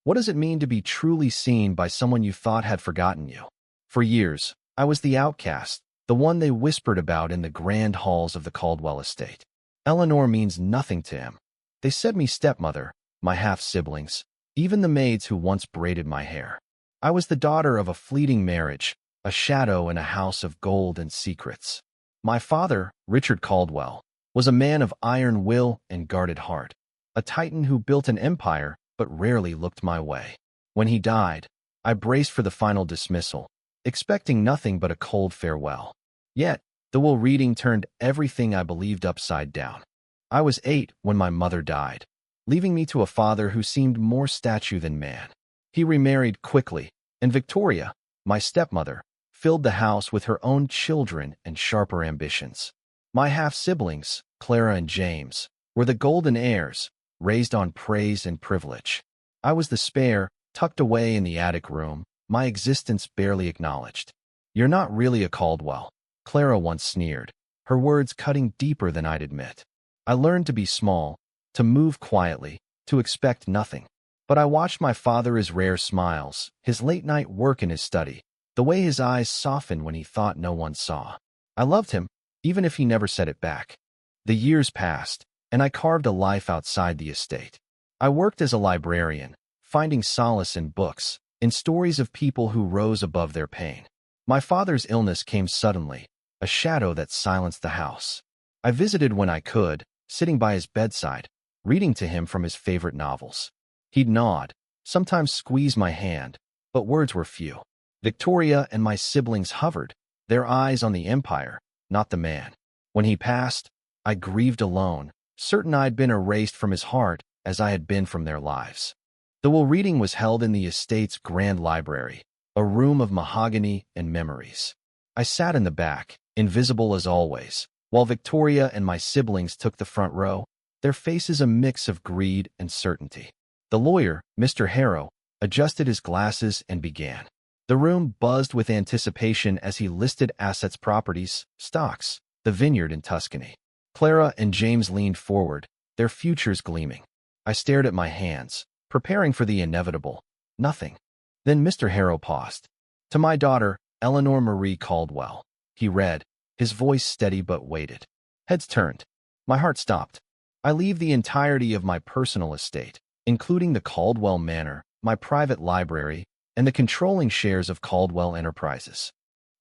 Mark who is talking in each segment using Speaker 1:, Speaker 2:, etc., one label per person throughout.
Speaker 1: What does it mean to be truly seen by someone you thought had forgotten you? For years, I was the outcast, the one they whispered about in the grand halls of the Caldwell estate. Eleanor means nothing to him. They said me stepmother, my half-siblings, even the maids who once braided my hair. I was the daughter of a fleeting marriage, a shadow in a house of gold and secrets. My father, Richard Caldwell, was a man of iron will and guarded heart, a titan who built an empire but rarely looked my way. When he died, I braced for the final dismissal, expecting nothing but a cold farewell. Yet, the will reading turned everything I believed upside down. I was 8 when my mother died, leaving me to a father who seemed more statue than man. He remarried quickly, and Victoria, my stepmother, filled the house with her own children and sharper ambitions. My half-siblings, Clara and James, were the golden heirs, raised on praise and privilege. I was the spare, tucked away in the attic room, my existence barely acknowledged. "You're not really a Caldwell," Clara once sneered, her words cutting deeper than I'd admit. I learned to be small, to move quietly, to expect nothing. But I watched my father, his rare smiles, his late-night work in his study, the way his eyes softened when he thought no one saw. I loved him, even if he never said it back. The years passed, and I carved a life outside the estate. I worked as a librarian, finding solace in books, in stories of people who rose above their pain. My father's illness came suddenly, a shadow that silenced the house. I visited when I could, sitting by his bedside, reading to him from his favorite novels. He'd nod, sometimes squeeze my hand, but words were few. Victoria and my siblings hovered, their eyes on the empire, not the man. When he passed, I grieved alone, certain I'd been erased from his heart as I had been from their lives. The will reading was held in the estate's grand library, a room of mahogany and memories. I sat in the back, invisible as always, while Victoria and my siblings took the front row, their faces a mix of greed and certainty. The lawyer, Mr. Harrow, adjusted his glasses and began. The room buzzed with anticipation as he listed assets, properties, stocks, the vineyard in Tuscany. Clara and James leaned forward, their futures gleaming. I stared at my hands, preparing for the inevitable. Nothing. Then Mr. Harrow paused. "To my daughter, Eleanor Marie Caldwell," he read, his voice steady but weighted. Heads turned. My heart stopped. "I leave the entirety of my personal estate, including the Caldwell Manor, my private library, and the controlling shares of Caldwell Enterprises."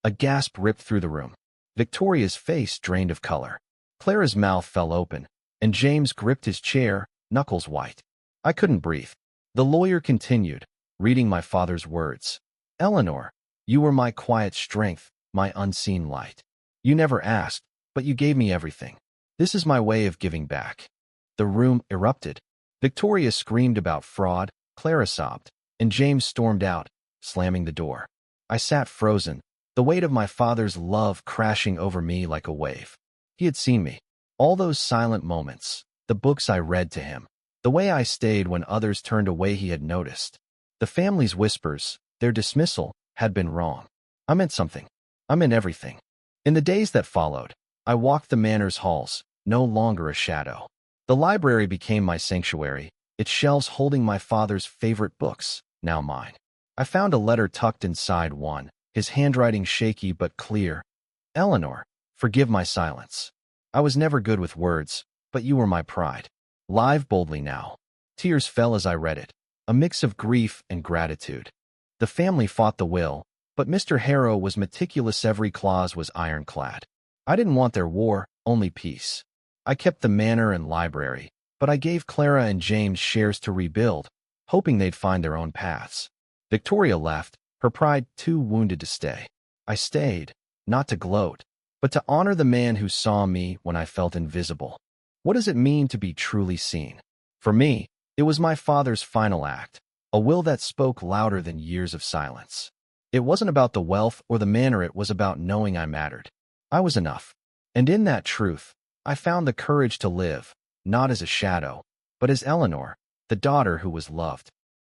Speaker 1: A gasp ripped through the room. Victoria's face drained of color. Clara's mouth fell open, and James gripped his chair, knuckles white. I couldn't breathe. The lawyer continued, reading my father's words. "Eleanor, you were my quiet strength, my unseen light. You never asked, but you gave me everything. This is my way of giving back." The room erupted. Victoria screamed about fraud, Clara sobbed, and James stormed out, slamming the door. I sat frozen, the weight of my father's love crashing over me like a wave. He had seen me. All those silent moments, the books I read to him, the way I stayed when others turned away, he had noticed. The family's whispers, their dismissal, had been wrong. I meant something. I meant everything. In the days that followed, I walked the manor's halls, no longer a shadow. The library became my sanctuary, its shelves holding my father's favorite books, now mine. I found a letter tucked inside one, his handwriting shaky but clear. "Eleanor, forgive my silence. I was never good with words, but you were my pride. Live boldly now." Tears fell as I read it, a mix of grief and gratitude. The family fought the will, but Mr. Harrow was meticulous. Every clause was ironclad. I didn't want their war, only peace. I kept the manor and library, but I gave Clara and James shares to rebuild, hoping they'd find their own paths. Victoria left, her pride too wounded to stay. I stayed, not to gloat, but to honor the man who saw me when I felt invisible. What does it mean to be truly seen? For me, it was my father's final act, a will that spoke louder than years of silence. It wasn't about the wealth or the manor, it was about knowing I mattered. I was enough. And in that truth, I found the courage to live, not as a shadow, but as Eleanor, the daughter who was loved.